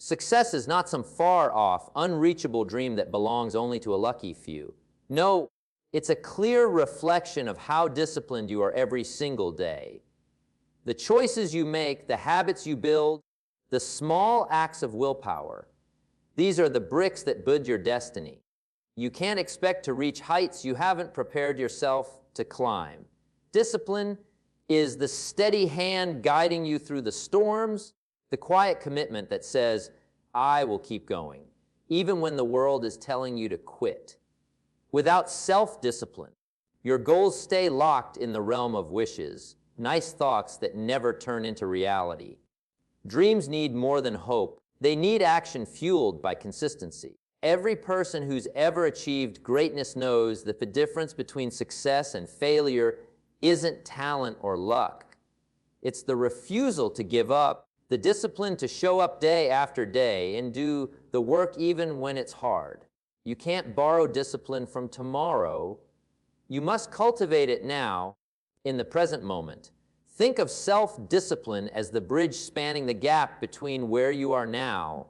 Success is not some far-off, unreachable dream that belongs only to a lucky few. No, it's a clear reflection of how disciplined you are every single day. The choices you make, the habits you build, the small acts of willpower, these are the bricks that build your destiny. You can't expect to reach heights you haven't prepared yourself to climb. Discipline is the steady hand guiding you through the storms, the quiet commitment that says, I will keep going, even when the world is telling you to quit. Without self-discipline, your goals stay locked in the realm of wishes, nice thoughts that never turn into reality. Dreams need more than hope. They need action fueled by consistency. Every person who's ever achieved greatness knows that the difference between success and failure isn't talent or luck. It's the refusal to give up, the discipline to show up day after day and do the work even when it's hard. You can't borrow discipline from tomorrow. You must cultivate it now, in the present moment. Think of self-discipline as the bridge spanning the gap between where you are now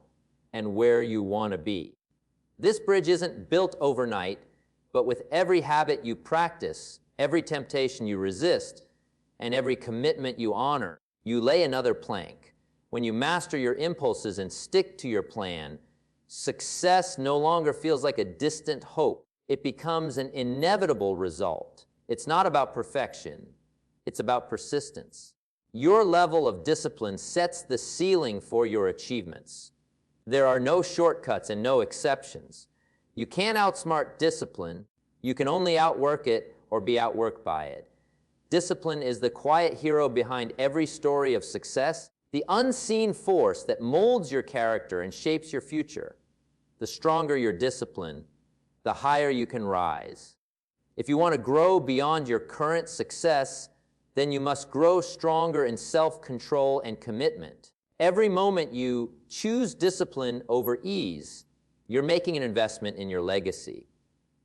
and where you want to be. This bridge isn't built overnight, but with every habit you practice, every temptation you resist, and every commitment you honor, you lay another plank. When you master your impulses and stick to your plan, success no longer feels like a distant hope. It becomes an inevitable result. It's not about perfection. It's about persistence. Your level of discipline sets the ceiling for your achievements. There are no shortcuts and no exceptions. You can't outsmart discipline. You can only outwork it or be outworked by it. Discipline is the quiet hero behind every story of success, the unseen force that molds your character and shapes your future. The stronger your discipline, the higher you can rise. If you want to grow beyond your current success, then you must grow stronger in self-control and commitment. Every moment you choose discipline over ease, you're making an investment in your legacy.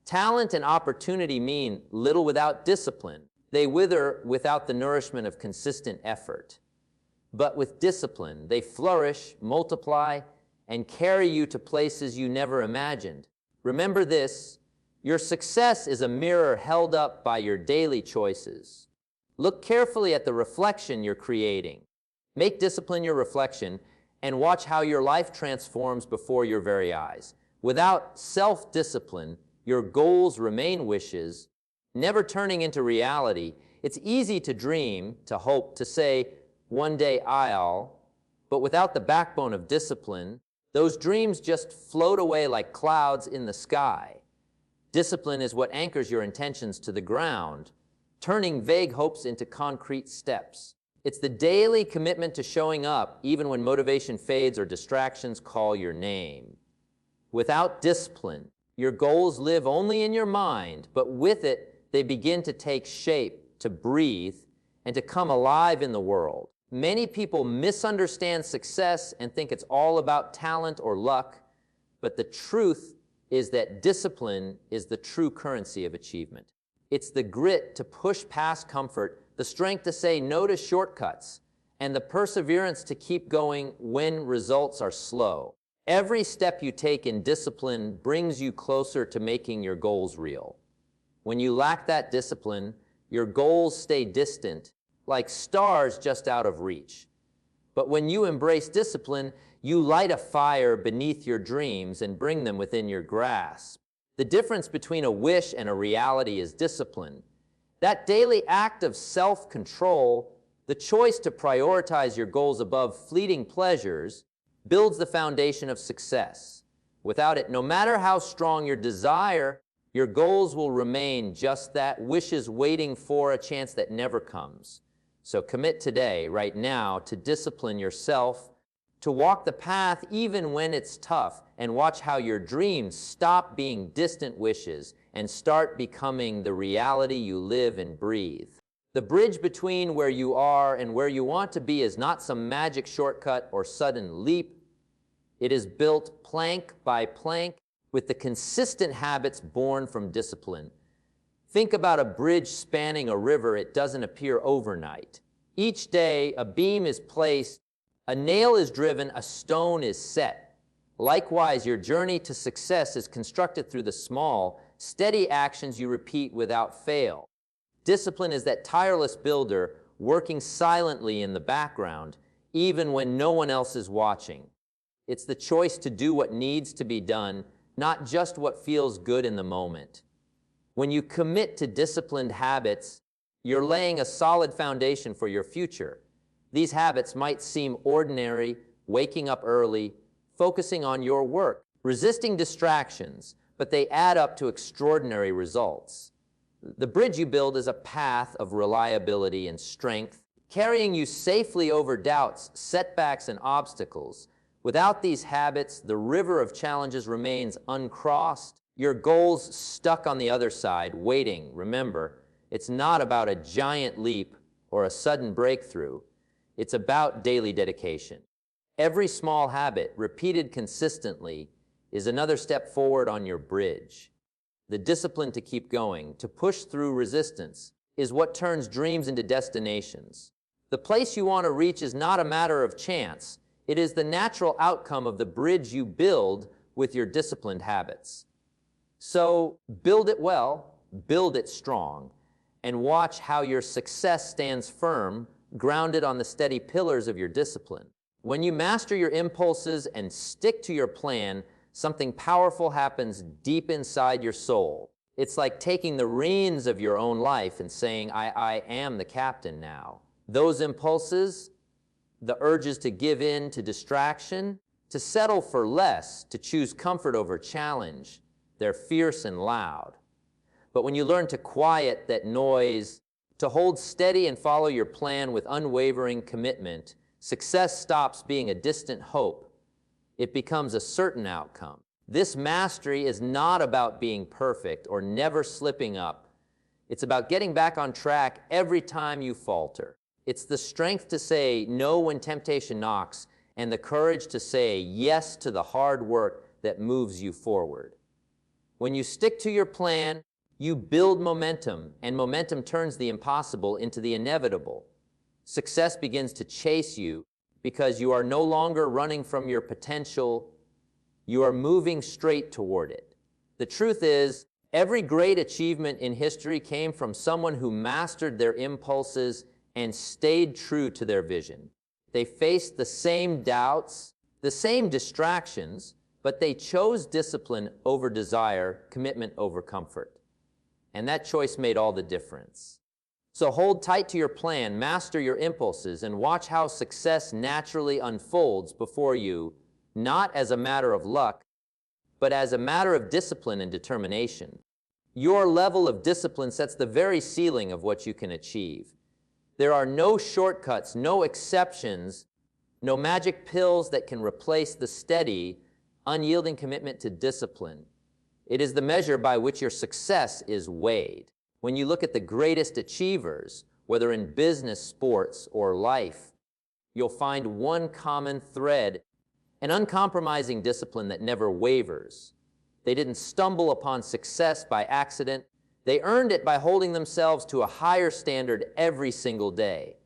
Talent and opportunity mean little without discipline. They wither without the nourishment of consistent effort. But with discipline, they flourish, multiply, and carry you to places you never imagined. Remember this, your success is a mirror held up by your daily choices. Look carefully at the reflection you're creating. Make discipline your reflection and watch how your life transforms before your very eyes. Without self-discipline, your goals remain wishes, never turning into reality. It's easy to dream, to hope, to say, one day I'll, but without the backbone of discipline, those dreams just float away like clouds in the sky. Discipline is what anchors your intentions to the ground, turning vague hopes into concrete steps. It's the daily commitment to showing up even when motivation fades or distractions call your name. Without discipline, your goals live only in your mind, but with it, they begin to take shape, to breathe, and to come alive in the world. Many people misunderstand success and think it's all about talent or luck, but the truth is that discipline is the true currency of achievement. It's the grit to push past comfort, the strength to say no to shortcuts, and the perseverance to keep going when results are slow. Every step you take in discipline brings you closer to making your goals real. When you lack that discipline, your goals stay distant, like stars just out of reach. But when you embrace discipline, you light a fire beneath your dreams and bring them within your grasp. The difference between a wish and a reality is discipline. That daily act of self-control, the choice to prioritize your goals above fleeting pleasures, builds the foundation of success. Without it, no matter how strong your desire, your goals will remain just that, wishes waiting for a chance that never comes. So commit today, right now, to discipline yourself, to walk the path even when it's tough, and watch how your dreams stop being distant wishes and start becoming the reality you live and breathe. The bridge between where you are and where you want to be is not some magic shortcut or sudden leap. It is built plank by plank with the consistent habits born from discipline. Think about a bridge spanning a river. It doesn't appear overnight. Each day, a beam is placed, A nail is driven, a stone is set. Likewise, your journey to success is constructed through the small, steady actions you repeat without fail. Discipline is that tireless builder working silently in the background, even when no one else is watching. It's the choice to do what needs to be done, not just what feels good in the moment. When you commit to disciplined habits, you're laying a solid foundation for your future. These habits might seem ordinary: waking up early, focusing on your work, resisting distractions, but they add up to extraordinary results. The bridge you build is a path of reliability and strength, carrying you safely over doubts, setbacks, and obstacles. Without these habits, the river of challenges remains uncrossed, your goals stuck on the other side, waiting. Remember, it's not about a giant leap or a sudden breakthrough. It's about daily dedication. Every small habit, repeated consistently, is another step forward on your bridge. The discipline to keep going, to push through resistance, is what turns dreams into destinations. The place you want to reach is not a matter of chance. It is the natural outcome of the bridge you build with your disciplined habits. So build it well, build it strong, and watch how your success stands firm, grounded on the steady pillars of your discipline. When you master your impulses and stick to your plan, something powerful happens deep inside your soul. It's like taking the reins of your own life and saying, I am the captain now. Those impulses, the urges to give in to distraction, to settle for less, to choose comfort over challenge, they're fierce and loud. But when you learn to quiet that noise, to hold steady and follow your plan with unwavering commitment, success stops being a distant hope. It becomes a certain outcome. This mastery is not about being perfect or never slipping up. It's about getting back on track every time you falter. It's the strength to say no when temptation knocks, and the courage to say yes to the hard work that moves you forward. When you stick to your plan, you build momentum, and momentum turns the impossible into the inevitable. Success begins to chase you because you are no longer running from your potential. You are moving straight toward it. The truth is, every great achievement in history came from someone who mastered their impulses and stayed true to their vision. They faced the same doubts, the same distractions, but they chose discipline over desire, commitment over comfort. And that choice made all the difference. So hold tight to your plan, master your impulses, and watch how success naturally unfolds before you, not as a matter of luck, but as a matter of discipline and determination. Your level of discipline sets the very ceiling of what you can achieve. There are no shortcuts, no exceptions, no magic pills that can replace the steady, unyielding commitment to discipline. It is the measure by which your success is weighed. When you look at the greatest achievers, whether in business, sports, or life, you'll find one common thread: an uncompromising discipline that never wavers. They didn't stumble upon success by accident. They earned it by holding themselves to a higher standard every single day.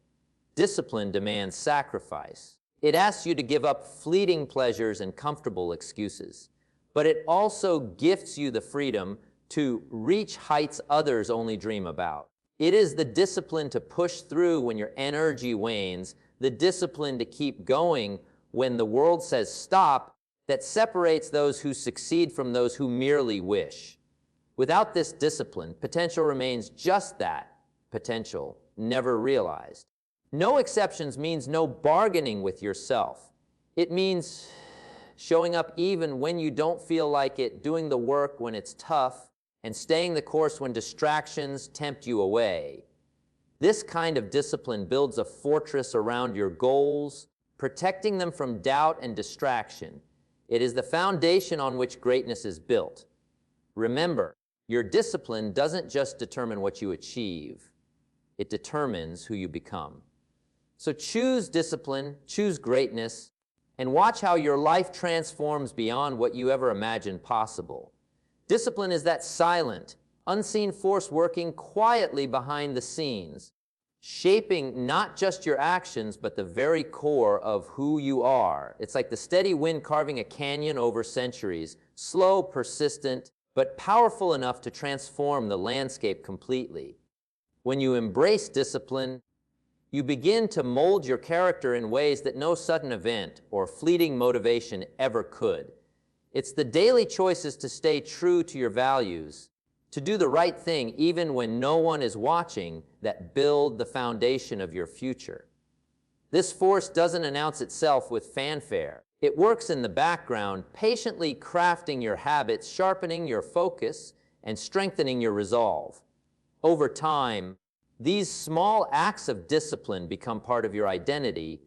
Discipline demands sacrifice. It asks you to give up fleeting pleasures and comfortable excuses. But it also gifts you the freedom to reach heights others only dream about. It is the discipline to push through when your energy wanes, the discipline to keep going when the world says stop, that separates those who succeed from those who merely wish. Without this discipline, potential remains just that, potential, never realized. No exceptions means no bargaining with yourself. It means showing up even when you don't feel like it, doing the work when it's tough, and staying the course when distractions tempt you away. This kind of discipline builds a fortress around your goals, protecting them from doubt and distraction. It is the foundation on which greatness is built. Remember, your discipline doesn't just determine what you achieve, it determines who you become. So choose discipline, choose greatness, and watch how your life transforms beyond what you ever imagined possible. Discipline is that silent, unseen force working quietly behind the scenes, shaping not just your actions, but the very core of who you are. It's like the steady wind carving a canyon over centuries, slow, persistent, but powerful enough to transform the landscape completely. When you embrace discipline, you begin to mold your character in ways that no sudden event or fleeting motivation ever could. It's the daily choices to stay true to your values, to do the right thing even when no one is watching, that build the foundation of your future. This force doesn't announce itself with fanfare. It works in the background, patiently crafting your habits, sharpening your focus, and strengthening your resolve. Over time, these small acts of discipline become part of your identity,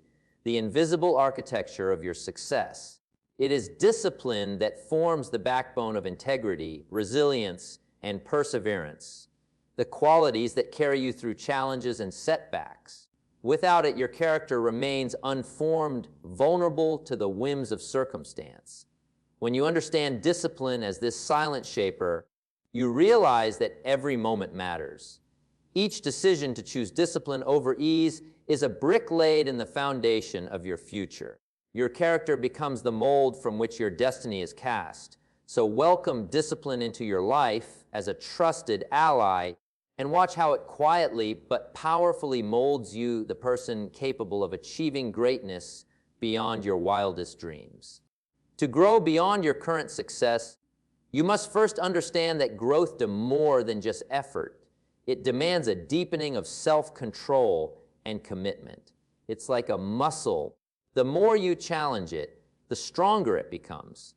the invisible architecture of your success. It is discipline that forms the backbone of integrity, resilience, and perseverance, the qualities that carry you through challenges and setbacks. Without it, your character remains unformed, vulnerable to the whims of circumstance. When you understand discipline as this silent shaper, you realize that every moment matters. Each decision to choose discipline over ease is a brick laid in the foundation of your future. Your character becomes the mold from which your destiny is cast. So welcome discipline into your life as a trusted ally, and watch how it quietly but powerfully molds you, the person capable of achieving greatness beyond your wildest dreams. To grow beyond your current success, you must first understand that growth demands more than just effort. It demands a deepening of self-control and commitment. It's like a muscle. The more you challenge it, the stronger it becomes.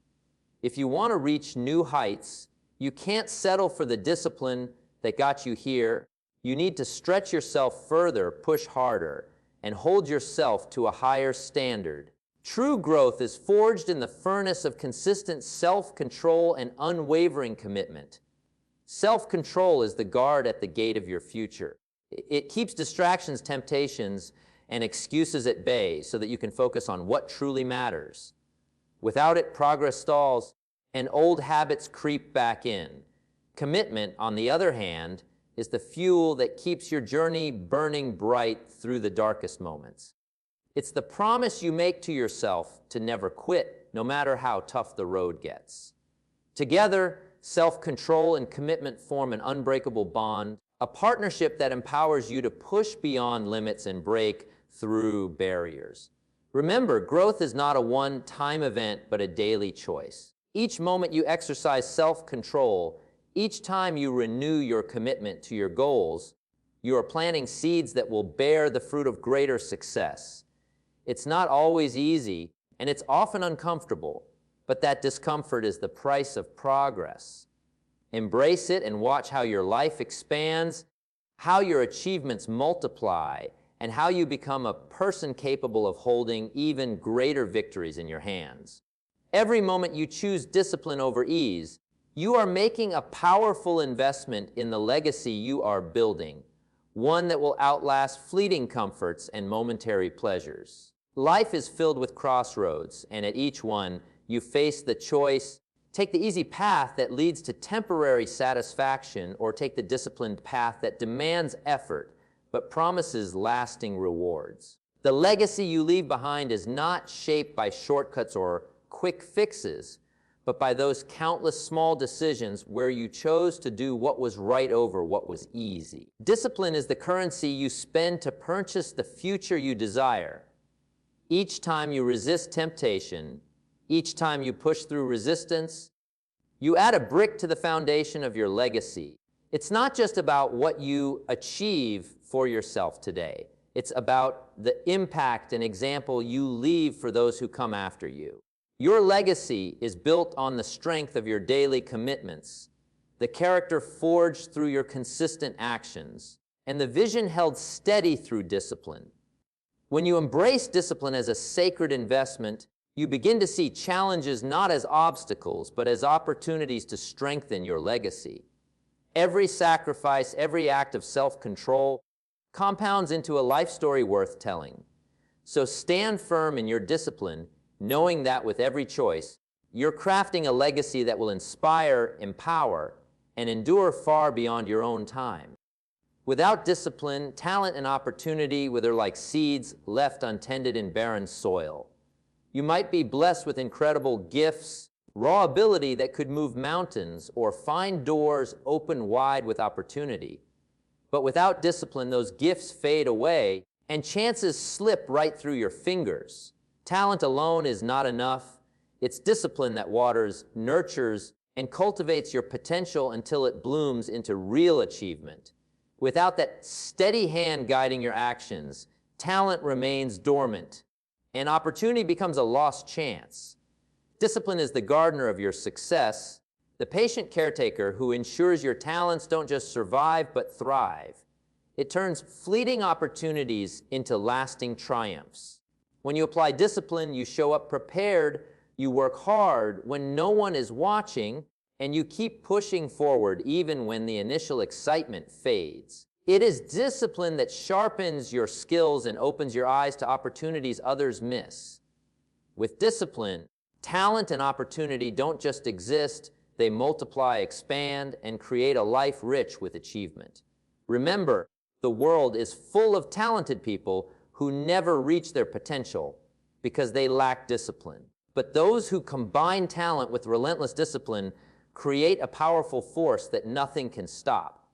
If you want to reach new heights, you can't settle for the discipline that got you here. You need to stretch yourself further, push harder, and hold yourself to a higher standard. True growth is forged in the furnace of consistent self-control and unwavering commitment. Self-control is the guard at the gate of your future. It keeps distractions, temptations, and excuses at bay so that you can focus on what truly matters. Without it, progress stalls and old habits creep back in. Commitment, on the other hand, is the fuel that keeps your journey burning bright through the darkest moments. It's the promise you make to yourself to never quit, no matter how tough the road gets. Together, self-control and commitment form an unbreakable bond, a partnership that empowers you to push beyond limits and break through barriers. Remember, growth is not a one-time event, but a daily choice. Each moment you exercise self-control, each time you renew your commitment to your goals, you are planting seeds that will bear the fruit of greater success. It's not always easy, and it's often uncomfortable, but that discomfort is the price of progress. Embrace it and watch how your life expands, how your achievements multiply, and how you become a person capable of holding even greater victories in your hands. Every moment you choose discipline over ease, you are making a powerful investment in the legacy you are building, one that will outlast fleeting comforts and momentary pleasures. Life is filled with crossroads, and at each one, you face the choice: take the easy path that leads to temporary satisfaction, or take the disciplined path that demands effort but promises lasting rewards. The legacy you leave behind is not shaped by shortcuts or quick fixes, but by those countless small decisions where you chose to do what was right over what was easy. Discipline is the currency you spend to purchase the future you desire. Each time you resist temptation, each time you push through resistance, you add a brick to the foundation of your legacy. It's not just about what you achieve for yourself today. It's about the impact and example you leave for those who come after you. Your legacy is built on the strength of your daily commitments, the character forged through your consistent actions, and the vision held steady through discipline. When you embrace discipline as a sacred investment, you begin to see challenges not as obstacles, but as opportunities to strengthen your legacy. Every sacrifice, every act of self-control compounds into a life story worth telling. So stand firm in your discipline, knowing that with every choice, you're crafting a legacy that will inspire, empower, and endure far beyond your own time. Without discipline, talent and opportunity wither like seeds left untended in barren soil. You might be blessed with incredible gifts, raw ability that could move mountains or find doors open wide with opportunity. But without discipline, those gifts fade away and chances slip right through your fingers. Talent alone is not enough. It's discipline that waters, nurtures, and cultivates your potential until it blooms into real achievement. Without that steady hand guiding your actions, talent remains dormant, and opportunity becomes a lost chance. Discipline is the gardener of your success, the patient caretaker who ensures your talents don't just survive but thrive. It turns fleeting opportunities into lasting triumphs. When you apply discipline, you show up prepared, you work hard when no one is watching, and you keep pushing forward even when the initial excitement fades. It is discipline that sharpens your skills and opens your eyes to opportunities others miss. With discipline, talent and opportunity don't just exist, they multiply, expand, and create a life rich with achievement. Remember, the world is full of talented people who never reach their potential because they lack discipline. But those who combine talent with relentless discipline create a powerful force that nothing can stop.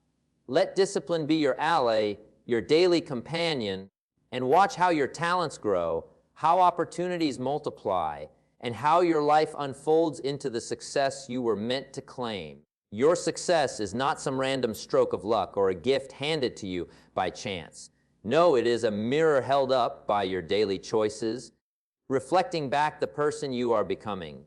Let discipline be your ally, your daily companion, and watch how your talents grow, how opportunities multiply, and how your life unfolds into the success you were meant to claim. Your success is not some random stroke of luck or a gift handed to you by chance. No, it is a mirror held up by your daily choices, reflecting back the person you are becoming.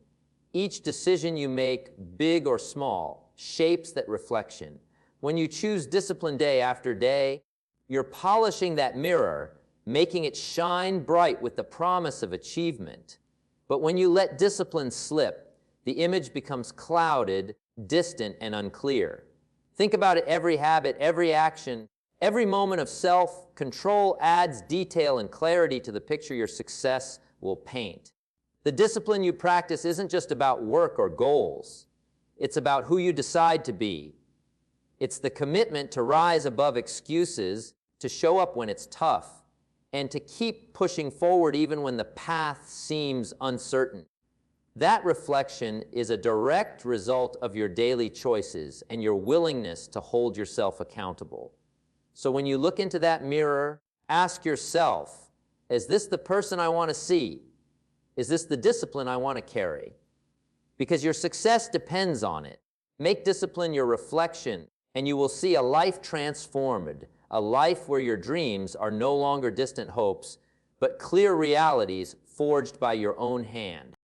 Each decision you make, big or small, shapes that reflection. When you choose discipline day after day, you're polishing that mirror, making it shine bright with the promise of achievement. But when you let discipline slip, the image becomes clouded, distant, and unclear. Think about it: every habit, every action, every moment of self-control adds detail and clarity to the picture your success will paint. The discipline you practice isn't just about work or goals. It's about who you decide to be. It's the commitment to rise above excuses, to show up when it's tough, and to keep pushing forward even when the path seems uncertain. That reflection is a direct result of your daily choices and your willingness to hold yourself accountable. So when you look into that mirror, ask yourself, is this the person I want to see? Is this the discipline I want to carry? Because your success depends on it. Make discipline your reflection, and you will see a life transformed, a life where your dreams are no longer distant hopes, but clear realities forged by your own hand.